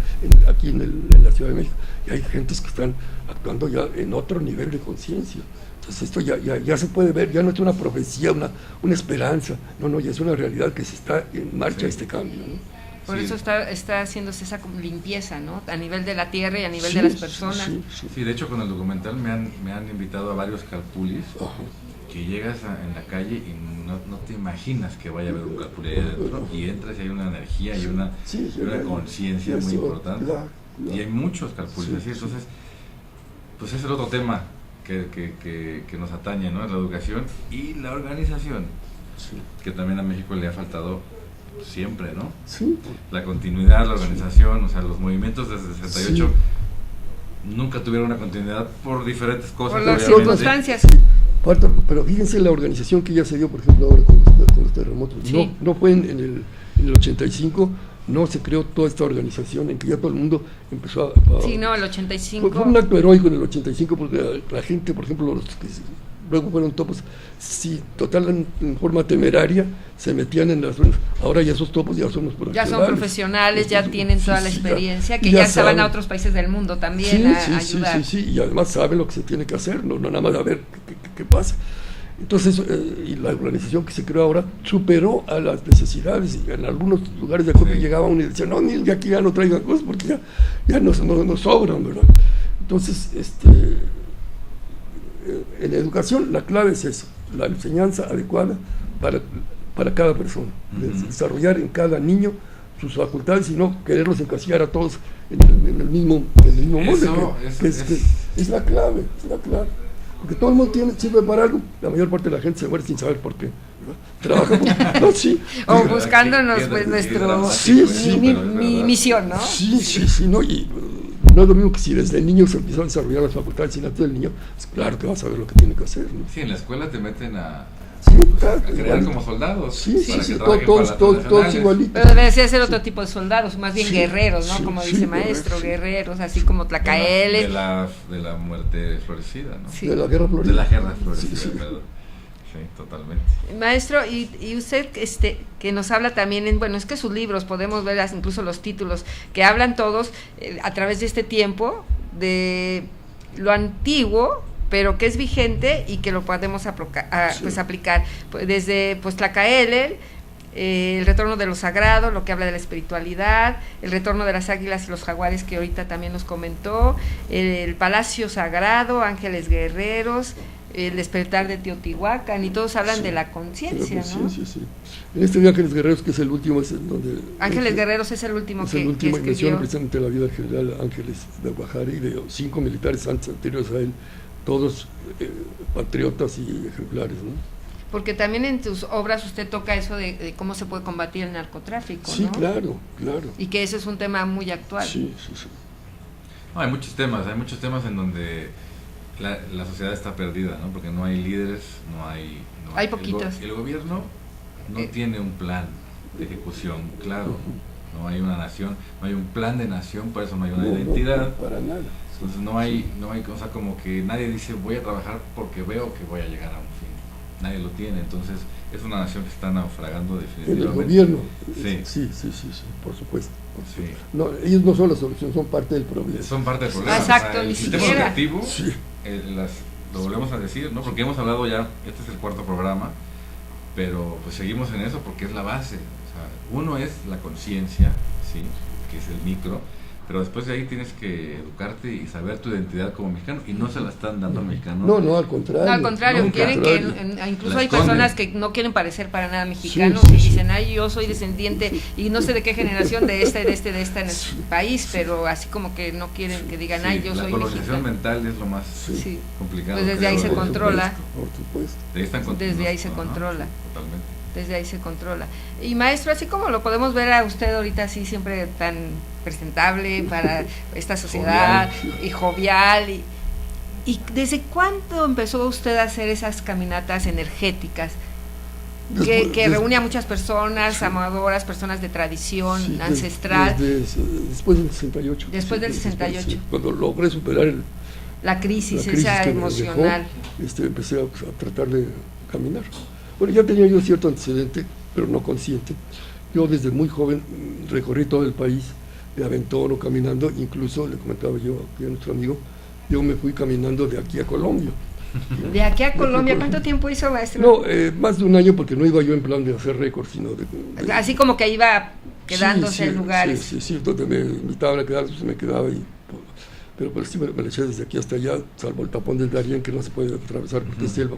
aquí en la Ciudad de México, y hay gentes que están actuando ya en otro nivel de conciencia. Entonces esto ya se puede ver, ya no es una profecía, una esperanza, no, ya es una realidad que se está en marcha este cambio, ¿no? Por eso está haciéndose esa limpieza, ¿no? A nivel de la tierra y a nivel de las personas. Sí, de hecho con el documental me han invitado a varios calpulis que llegas en la calle y no te imaginas que vaya a haber un calpulí ahí adentro, y entras y hay una energía y una conciencia muy importante. Y hay muchos calpulis así, entonces, pues ese es el otro tema que nos atañe, ¿no? La educación y la organización, que también a México le ha faltado siempre, ¿no? Sí. La continuidad, la organización, o sea, los movimientos desde el 68 nunca tuvieron una continuidad por diferentes cosas. Por las circunstancias. Pero fíjense la organización que ya se dio, por ejemplo, ahora con los terremotos. No fue en el 85, no se creó toda esta organización en que ya todo el mundo empezó a sí, no, el 85. Fue un acto heroico en el 85 porque la gente, por ejemplo, los que luego fueron topos, total en forma temeraria, se metían en las zonas. Ahora ya esos topos ya son los profesionales. Ya son profesionales, ya tienen toda la experiencia, que ya se van a otros países del mundo también a ayudar. Sí, y además saben lo que se tiene que hacer, no nada más a ver qué pasa. Entonces, y la organización que se creó ahora superó a las necesidades, y en algunos lugares de acopio llegaba uno y decía, no, ni aquí ya no traigan cosas porque ya nos sobran, ¿verdad? Entonces, en educación la clave es eso, la enseñanza adecuada para cada persona, desarrollar en cada niño sus facultades y no quererlos encasillar a todos en el mismo molde, es la clave, porque todo el mundo sirve para algo, la mayor parte de la gente se muere sin saber por qué, ¿verdad? Trabaja o buscándonos pues nuestro misión, ¿no? Sí, no, y no es lo mismo que si desde el niño se empieza a desarrollar las facultades antes del niño, pues claro que va a saber lo que tiene que hacer, ¿no? Sí, en la escuela te meten a crear igualito. Como soldados. Todos igualitos. Pero debe ser otro tipo de soldados, más bien guerreros, ¿no? Como dice maestro, guerreros, así como Tlacaele. De la muerte florecida, ¿no? Sí. De la guerra florecida. De la guerra florecida, perdón. Sí, totalmente. Maestro, y usted que nos habla también es que sus libros, podemos ver incluso los títulos, que hablan todos a través de este tiempo, de lo antiguo, pero que es vigente y que lo podemos aplicar, desde Tlacaele, el retorno de lo sagrado, lo que habla de la espiritualidad, el retorno de las águilas y los jaguares que ahorita también nos comentó, el palacio sagrado, ángeles guerreros, el despertar de Teotihuacán, y todos hablan de la conciencia, ¿no? Sí. En este de Ángeles Guerreros, que es el último, es donde... Ángeles Guerreros es el último que escribió. Es el último, menciona precisamente la vida del general Ángeles de Guajara y de 5 militares anteriores a él, todos patriotas y ejemplares, ¿no? Porque también en tus obras usted toca eso de cómo se puede combatir el narcotráfico, sí, ¿no? Claro. Y que eso es un tema muy actual. Sí. No, hay muchos temas en donde la sociedad está perdida, ¿no? Porque no hay líderes, hay poquitos. El gobierno no tiene un plan de ejecución claro, no hay una nación, no hay un plan de nación, por eso no hay una identidad. Para nada. Entonces no hay cosa como que nadie dice voy a trabajar porque veo que voy a llegar a un fin. Nadie lo tiene, entonces es una nación que está naufragando definitivamente. En el gobierno, sí, por supuesto. Sí. No, ellos no son la solución, son parte del problema. Son parte del problema. Exacto, el sistema educativo, lo volvemos a decir, ¿no? Porque hemos hablado ya, este es el 4º programa, pero pues seguimos en eso porque es la base. O sea, uno es la conciencia, ¿sí? Que es el micro, pero después de ahí tienes que educarte y saber tu identidad como mexicano, y no se la están dando al mexicano. No, al contrario. No, al contrario, quieren que, incluso hay personas que no quieren parecer para nada mexicanos y dicen, ay, yo soy descendiente y no sé de qué generación de esta en el país, pero así como que no quieren que digan, ay, yo soy mexicano. La colonización mental es lo más complicado. Pues desde ahí se controla. Por supuesto. Desde ahí se controla. Totalmente. Desde ahí se controla. Y maestro, así como lo podemos ver a usted ahorita así siempre tan presentable para esta sociedad y jovial, y ¿desde cuándo empezó usted a hacer esas caminatas energéticas que reúne a muchas personas amadoras, personas de tradición ancestral? Después del 68. Después del 68. Cuando logré superar la crisis esa emocional. Dejó, empecé a tratar de caminar. Bueno, ya tenía yo cierto antecedente, pero no consciente. Yo desde muy joven recorrí todo el país, de aventón o caminando, incluso le comentaba yo aquí a nuestro amigo, yo me fui caminando de aquí a Colombia. ¿De aquí a Colombia? ¿Cuánto tiempo hizo, maestro? No, más de un año, porque no iba yo en plan de hacer récords, sino de así como que iba quedándose en lugares. Sí, donde me invitaban a quedar, pues me quedaba ahí. Pero sí me le eché desde aquí hasta allá, salvo el tapón del Darién, que no se puede atravesar porque es selva,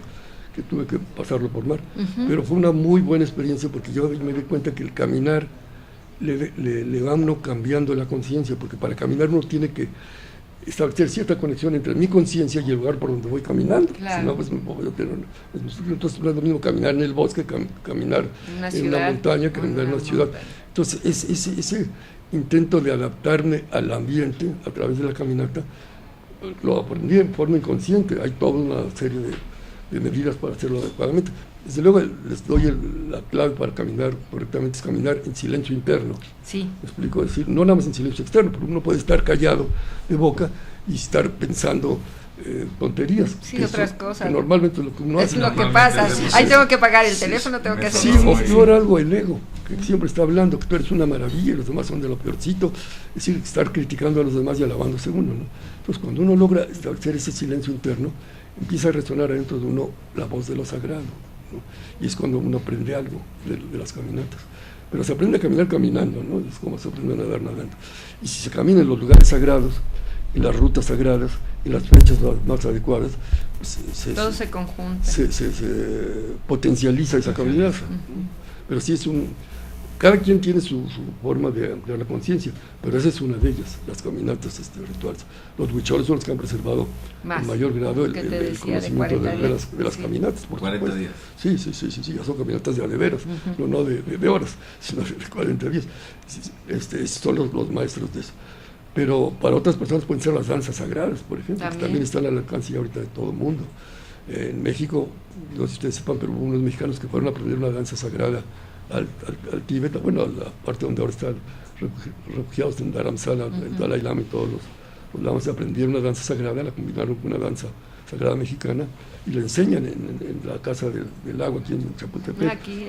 que tuve que pasarlo por mar. Pero fue una muy buena experiencia, porque yo me di cuenta que el caminar le va a uno cambiando la conciencia, porque para caminar uno tiene que establecer cierta conexión entre mi conciencia y el lugar por donde voy caminando. Claro. Si no, pues entonces no es lo mismo caminar en el bosque, caminar en una montaña, caminar en una ciudad. Entonces ese intento de adaptarme al ambiente a través de la caminata lo aprendí en forma inconsciente. Hay toda una serie de medidas para hacerlo adecuadamente. Desde luego les doy la clave para caminar correctamente, es caminar en silencio interno. Sí. ¿Me explico? Es decir, no nada más en silencio externo, porque uno puede estar callado de boca y estar pensando tonterías. Sí, otras cosas. Que normalmente lo que uno hace. Es lo que pasa. Ahí tengo que pagar el teléfono, tengo que hacer. Sí, o peor algo, el ego, que siempre está hablando que tú eres una maravilla y los demás son de lo peorcito. Es decir, estar criticando a los demás y alabándose uno, ¿no? Entonces, cuando uno logra establecer ese silencio interno, empieza a resonar adentro de uno la voz de lo sagrado, ¿no? Y es cuando uno aprende algo de las caminatas. Pero se aprende a caminar caminando, ¿no? Es como se aprende a nadar nadando. Y si se camina en los lugares sagrados, en las rutas sagradas, en las fechas más adecuadas, pues todo se conjunta. Se potencializa esa caminata. Pero sí cada quien tiene su forma de ampliar la conciencia, pero esa es una de ellas, las caminatas rituales. Los huicholes son los que han preservado en mayor grado el conocimiento de las caminatas. Por 40 días. Sí, ya son caminatas de veras, no de horas, sino de 40 días. Son los maestros de eso. Pero para otras personas pueden ser las danzas sagradas, por ejemplo, que también están al alcance ya ahorita de todo el mundo. En México, no sé si ustedes sepan, pero hubo unos mexicanos que fueron a aprender una danza sagrada al Tíbet, bueno, a la parte donde ahora están refugiados en Dharamsala, el Dalai Lama y todos los lamas, aprendieron una danza sagrada, la combinaron con una danza sagrada mexicana y la enseñan en la Casa del Agua aquí en Chapultepec. Aquí,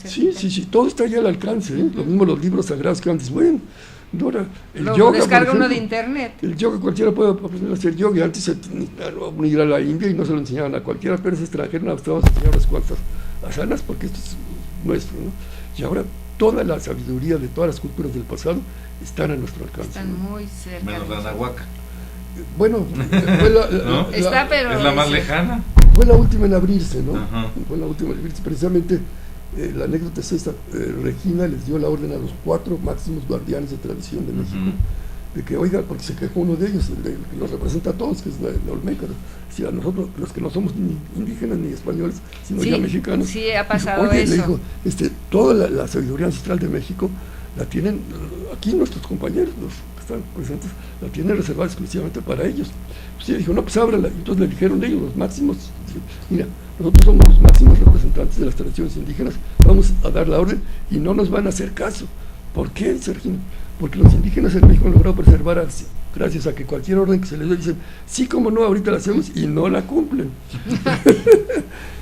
sí, todo está allá al alcance, ¿eh? Lo mismo los libros sagrados que antes, bueno, ahora el yoga, descarga uno de internet. El yoga, cualquiera puede aprender a hacer yoga, y antes se ir a la India y no se lo enseñaban a cualquiera, pero es extranjero, no, vamos a enseñar unas cuantas asanas porque esto es nuestro, ¿no? Y ahora toda la sabiduría de todas las culturas del pasado están a nuestro alcance. Están muy cerca. Menos la nahuaca. Bueno, ¿no? Pero es la más lejana. Fue la última en abrirse, ¿no? Ajá. Fue la última en abrirse. Precisamente la anécdota es esta: Regina les dio la orden a los 4 máximos guardianes de tradición de México, de que, oiga, porque se quejó uno de ellos, el que los representa a todos, que es la Olmeca, si a nosotros, los que no somos ni indígenas ni españoles, sino ya mexicanos. Sí, ha pasado dijo, oye, eso. le dijo, toda la sabiduría ancestral de México la tienen aquí nuestros compañeros, los que están presentes, la tienen reservada exclusivamente para ellos. Pues ella dijo, no, pues ábrala. Entonces le dijeron ellos, los máximos, mira, nosotros somos los máximos representantes de las tradiciones indígenas, vamos a dar la orden y no nos van a hacer caso. ¿Por qué, dice Regina? Porque los indígenas en México han logrado preservar así, gracias a que cualquier orden que se les dé dicen, sí, como no, ahorita la hacemos, y no la cumplen.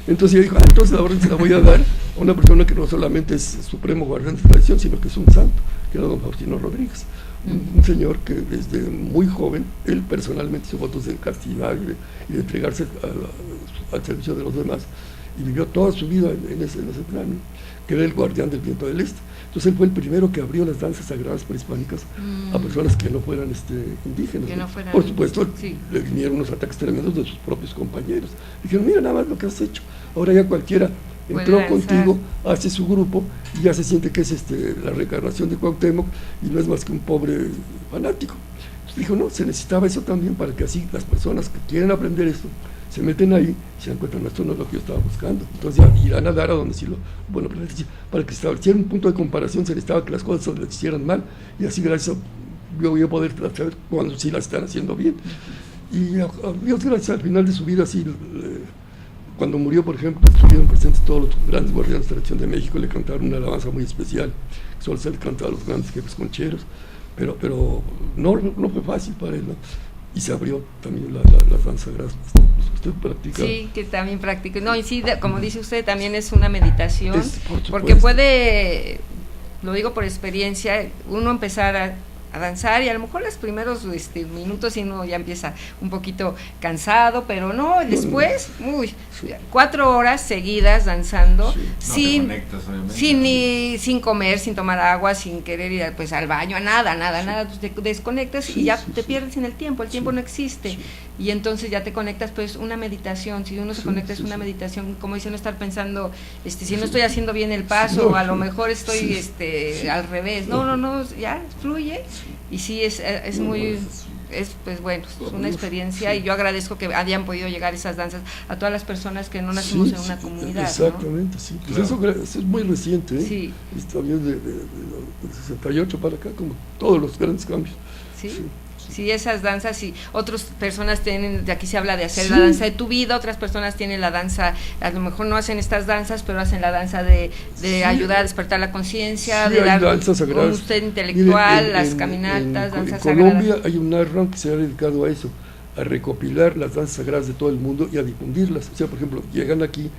Entonces ella dijo, entonces la orden se la voy a dar a una persona que no solamente es supremo guardián de tradición, sino que es un santo, que era don Faustino Rodríguez, un señor que desde muy joven, él personalmente hizo votos de castidad y de entregarse al servicio de los demás, y vivió toda su vida en ese plano, que era el guardián del viento del este. Entonces él fue el primero que abrió las danzas sagradas prehispánicas a personas que no fueran indígenas. Que no fueran, por supuesto, sí. Le vinieron unos ataques tremendos de sus propios compañeros. Dijeron, mira nada más lo que has hecho, ahora ya cualquiera entró contigo, hace su grupo y ya se siente que es la reencarnación de Cuauhtémoc y no es más que un pobre fanático. Entonces dijo, no, se necesitaba eso también para que así las personas que quieren aprender esto se meten ahí y se dan cuenta, no, esto no es lo que yo estaba buscando. Entonces ya irán a dar a donde sí bueno, para que se estableciera un punto de comparación, se necesitaba que las cosas les hicieran mal y así gracias a yo voy a poder saber cuando sí las están haciendo bien. Y a Dios gracias, al final de su vida, sí, cuando murió, por ejemplo, estuvieron presentes todos los grandes guardianes de tradición de México, le cantaron una alabanza muy especial, que solo se le cantaba a los grandes jefes concheros, pero no fue fácil para él, ¿no? Y se abrió también las danzas sagradas. ¿Usted practica? Sí, que también practico. No, y sí, como dice usted, también es una meditación, porque puede, lo digo por experiencia, uno empezar a danzar y a lo mejor los primeros minutos y uno ya empieza un poquito cansado, pero no, después, 4 horas seguidas danzando, sí. sin comer, sin tomar agua, sin querer ir pues al baño, nada, te desconectas y ya te pierdes en el tiempo no existe, y entonces ya te conectas, pues una meditación, si uno se conecta es una meditación, como dice, no estar pensando, si no estoy haciendo bien el paso, o a lo mejor estoy al revés, no, ya fluye. Y sí, es muy, pues bueno, es una experiencia, y yo agradezco que hayan podido llegar esas danzas a todas las personas que no nacimos en una comunidad. Exactamente, ¿no? Sí. Pues claro. Eso es muy reciente, ¿eh? Sí. Está bien de 68 para acá, como todos los grandes cambios. Sí, esas danzas, y otras personas tienen, de aquí se habla de hacer la danza de tu vida, otras personas tienen la danza, a lo mejor no hacen estas danzas, pero hacen la danza de ayudar a despertar la conciencia, de dar un usted intelectual, las caminatas, danzas sagradas. En Colombia hay un ashram que se ha dedicado a eso, a recopilar las danzas sagradas de todo el mundo y a difundirlas. O sea, por ejemplo, llegan aquí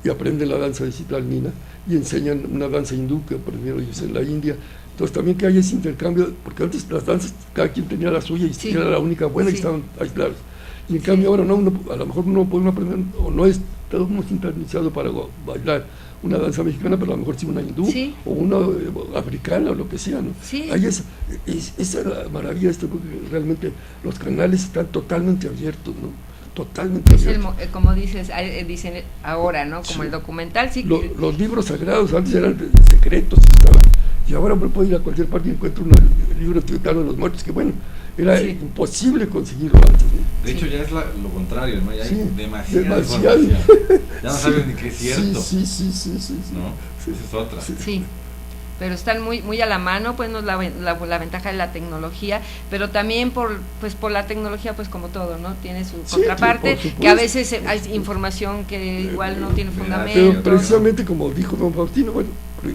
y aprenden la danza de Citlalmina y enseñan una danza hindú que primero ellos en la India. Entonces también que haya ese intercambio, porque antes las danzas cada quien tenía la suya y era la única buena y estaban aislados. Y en cambio ahora no, a lo mejor uno puede aprender, o no es todo muy sintonizado para bailar una danza mexicana, pero a lo mejor sí una hindú o una africana o lo que sea, ¿no? Ahí esa es la maravilla de esto, porque realmente los canales están totalmente abiertos, ¿no? Totalmente abiertos. Como dicen ahora, ¿no? Como el documental, los libros sagrados antes eran secretos, y ahora uno puede ir a cualquier parte y encuentra un libro tibetano de los muertos, que bueno, era imposible conseguirlo antes, ¿no? De hecho ya es lo contrario, ¿no? Ya hay demasiada información. Ya no saben ni qué es cierto. Sí. ¿No? Esa es otra. Sí. Pero están muy a la mano, pues no es la ventaja de la tecnología, pero también por la tecnología, pues como todo, ¿no? Tiene su contraparte, que a veces hay información que igual no tiene fundamento. Pero precisamente como dijo don Faustino, bueno,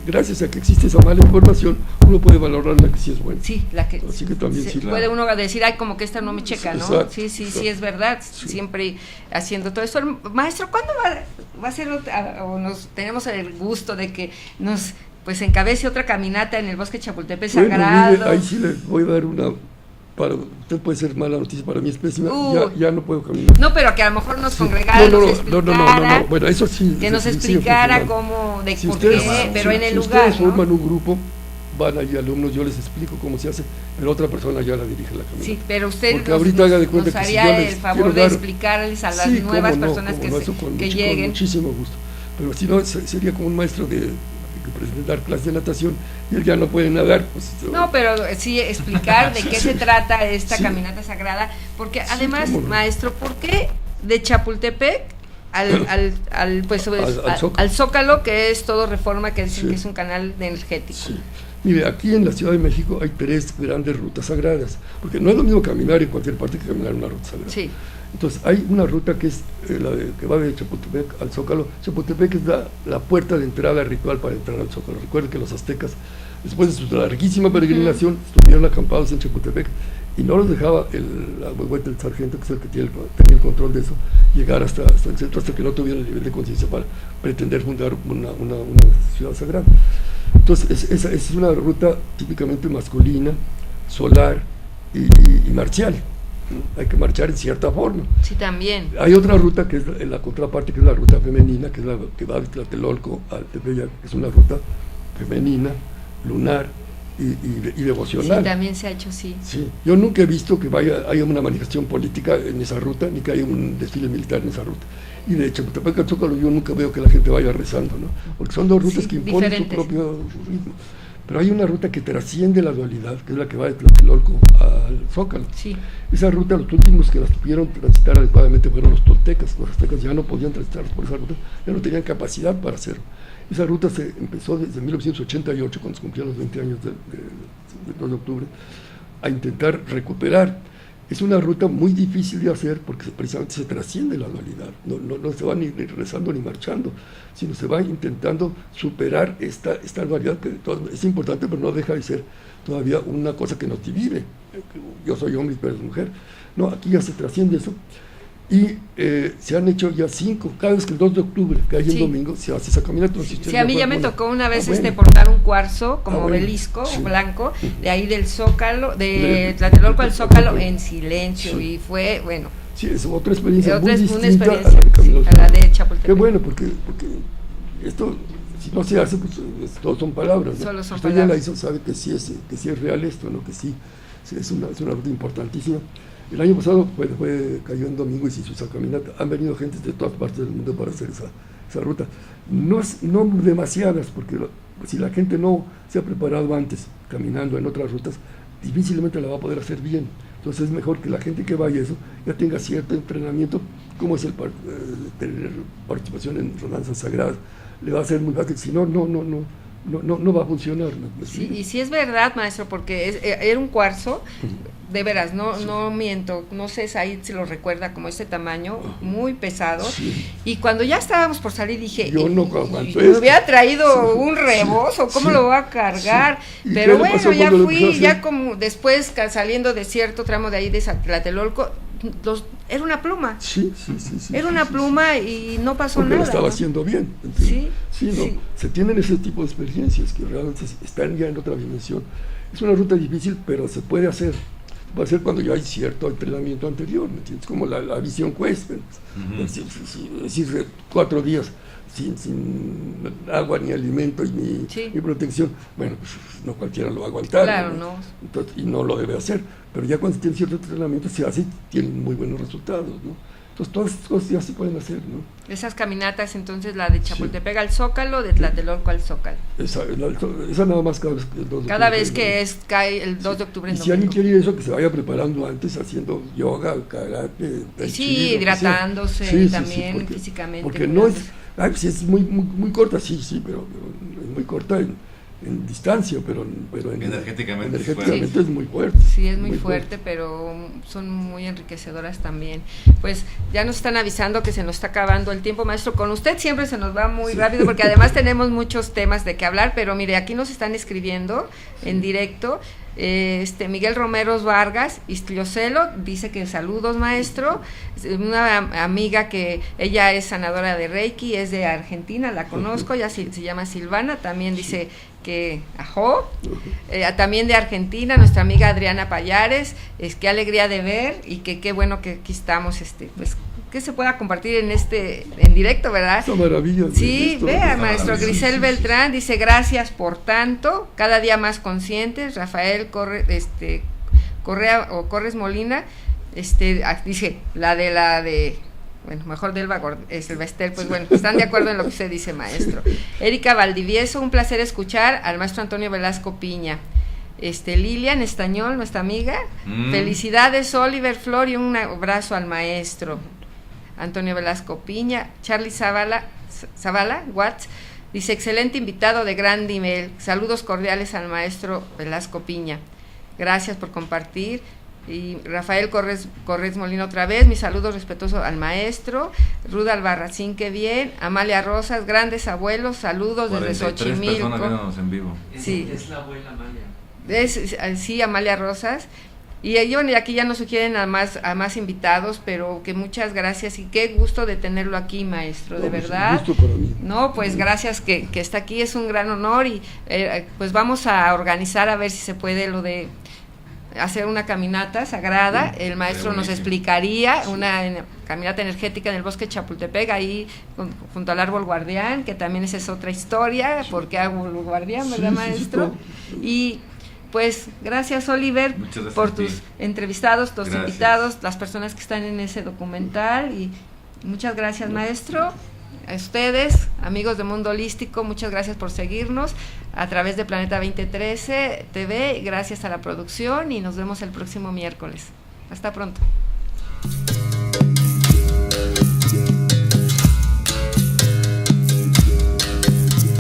gracias a que existe esa mala información, uno puede valorar la que sí es buena. Sí, la que así que también puede uno decir, ay, como que esta no me checa, ¿no? Exacto, sí, es verdad, siempre haciendo todo esto. Maestro, ¿cuándo va a ser o tenemos el gusto de que nos encabece otra caminata en el bosque Chapultepec sagrado? Mire, ahí sí le voy a dar usted puede ser mala noticia para mi especie, ya no puedo caminar. No, pero que a lo mejor nos congregara, no, bueno, eso sí. Que nos explicara cómo, por qué, pero en el lugar, ustedes forman un grupo, van ahí alumnos, yo les explico cómo se hace, pero otra persona ya la dirige la caminata. Sí, pero usted porque ahorita haga de cuenta nos haría el favor de explicarles a las nuevas personas que lleguen. Con muchísimo gusto, pero si no, sería como un maestro que dar clases de natación y él ya no puede nadar, pues, no, pero sí explicar de qué se trata esta caminata sagrada, porque además, maestro, ¿por qué de Chapultepec al Zócalo, que es todo Reforma, que dicen que es un canal energético? Mire, aquí en la Ciudad de México hay 3 grandes rutas sagradas, porque no es lo mismo caminar en cualquier parte que caminar en una ruta sagrada. Entonces hay una ruta que es que va de Chapultepec al Zócalo. Chapultepec es la puerta de entrada ritual para entrar al Zócalo. Recuerden que los aztecas, después de su larguísima peregrinación, estuvieron acampados en Chapultepec y no los dejaba el sargento, que es el que tenía el control de eso, llegar hasta el centro, hasta que no tuviera el nivel de conciencia para pretender fundar una ciudad sagrada. Entonces esa es una ruta típicamente masculina, solar y marcial, ¿no? Hay que marchar en cierta forma. Sí, también. Hay otra ruta que es la contraparte, que es la ruta femenina, que es la que va de Tlatelolco al Tepeyac, que es una ruta femenina, lunar y devocional. Sí, también se ha hecho, sí. Sí, yo nunca he visto que haya una manifestación política en esa ruta, ni que haya un desfile militar en esa ruta. Y de hecho, en Chapultepec al Zócalo yo nunca veo que la gente vaya rezando, ¿no? Porque son dos rutas que imponen su propio ritmo. Pero hay una ruta que trasciende la dualidad, que es la que va de Tlatelolco al Zócalo. Sí. Esa ruta, los últimos que las tuvieron transitar adecuadamente fueron los toltecas. Los aztecas ya no podían transitar por esa ruta, ya no tenían capacidad para hacerlo. Esa ruta se empezó desde 1988, cuando se cumplían los 20 años del 2 de octubre, a intentar recuperar. Es una ruta muy difícil de hacer porque precisamente se trasciende la dualidad, no se va ni rezando ni marchando, sino se va intentando superar esta dualidad que es importante, pero no deja de ser todavía una cosa que nos divide. Yo soy hombre y tú eres mujer. No, aquí ya se trasciende eso. Y se han hecho ya 5, cada vez que el 2 de octubre, que hay en domingo, se hace esa caminata. Sí, a mí ya me tocó una vez portar un cuarzo como obelisco blanco, de ahí del Zócalo, de Tlatelolco al Zócalo en silencio, y fue, bueno. Sí, es otra experiencia muy distinta a la de Chapultepec. Qué bueno, porque esto, si no se hace, pues todos son palabras, ¿no? Solo son usted palabras. ya la hizo, sabe que sí es real esto, ¿no? Que sí, es una ruta importantísima. El año pasado cayó en domingo y se hizo esa caminata. Han venido gente de todas partes del mundo para hacer esa ruta. No demasiadas, porque si la gente no se ha preparado antes caminando en otras rutas, difícilmente la va a poder hacer bien. Entonces es mejor que la gente que vaya a eso ya tenga cierto entrenamiento, como es el tener participación en rodanzas sagradas. Le va a ser muy fácil, si no va a funcionar, ¿no? Sí, y sí es verdad, maestro, porque era un cuarzo, de veras, no miento, no sé, Said si lo recuerda, como este tamaño, muy pesado, sí. Y cuando ya estábamos por salir dije, yo no aguanto me hubiera traído un rebozo, ¿cómo lo voy a cargar? Sí. Pero bueno, ya fui, ya como después saliendo de cierto tramo de ahí de Tlatelolco, era una pluma. Sí. Era una pluma y no pasó porque nada. Lo estaba ¿no? haciendo bien. Sí. Se tienen ese tipo de experiencias que realmente están ya en otra dimensión. Es una ruta difícil, pero se puede hacer. Va a ser cuando ya hay cierto entrenamiento anterior, ¿me entiendes? Como la Vision Quest, es decir, 4 días sin agua, ni alimento, ni protección. Bueno, pues no cualquiera lo va a aguantar. Claro, ¿no? Entonces, y no lo debe hacer. Pero ya cuando se tiene cierto entrenamiento, se hace y tienen muy buenos resultados, ¿no? Entonces, todas estas cosas ya se pueden hacer, ¿no? Esas caminatas, entonces, la de Chapultepec al Zócalo, de Tlatelolco al Zócalo. Esa nada más cada vez que el 2 de octubre. Cada vez que cae el 2 de octubre. Y si alguien quiere ir eso, que se vaya preparando antes, haciendo yoga, karate. Sí, hidratándose también físicamente. Porque no es, es muy corta, sí, pero es muy corta en distancia, pero energéticamente es muy fuerte. Sí, es muy fuerte, pero son muy enriquecedoras también. Pues ya nos están avisando que se nos está acabando el tiempo, maestro. Con usted siempre se nos va muy rápido, porque además tenemos muchos temas de que hablar, pero mire, aquí nos están escribiendo en directo. Miguel Romeros Vargas, Istliocelo, dice que saludos, maestro. Una amiga que ella es sanadora de Reiki, es de Argentina, la conozco, ya se llama Silvana, también dice que también de Argentina, nuestra amiga Adriana Payares, qué alegría de ver y que qué bueno que aquí estamos, pues que se pueda compartir en directo, ¿verdad? Esta maravilla. Sí, vea, maestro. Grisel Beltrán dice, gracias por tanto, cada día más conscientes. Rafael Correa o Corres Molina, dice, bueno, mejor de Elba Silvester, pues bueno, están de acuerdo en lo que usted dice, maestro. Erika Valdivieso, un placer escuchar al maestro Antonio Velasco Piña. Lilian Estañol, nuestra amiga, felicidades Oliver Flor y un abrazo al maestro Antonio Velasco Piña. Charlie Zavala Watts dice, excelente invitado de gran nivel, saludos cordiales al maestro Velasco Piña, gracias por compartir. Y Rafael Corres Molina otra vez, mis saludos respetuosos al maestro. Ruda Albarracín, qué bien. Amalia Rosas, grandes abuelos, saludos desde Xochimilco. Personas viéndonos en vivo. Sí. Es la abuela Amalia. Sí, Amalia Rosas. Y bueno, y aquí ya nos sugieren a más invitados, pero que muchas gracias y qué gusto de tenerlo aquí, maestro, de verdad. Un gusto para mí. No, pues gracias que está aquí, es un gran honor y pues vamos a organizar a ver si se puede lo de hacer una caminata sagrada. El maestro nos explicaría una caminata energética en el bosque de Chapultepec, ahí junto al árbol guardián, que también esa es otra historia, porque árbol guardián, ¿verdad, maestro? Y pues gracias, Oliver, gracias por tus entrevistados, tus invitados, las personas que están en ese documental, y muchas gracias, maestro. A ustedes, amigos de Mundo Holístico, muchas gracias por seguirnos a través de Planeta 2013 TV, gracias a la producción y nos vemos el próximo miércoles. Hasta pronto.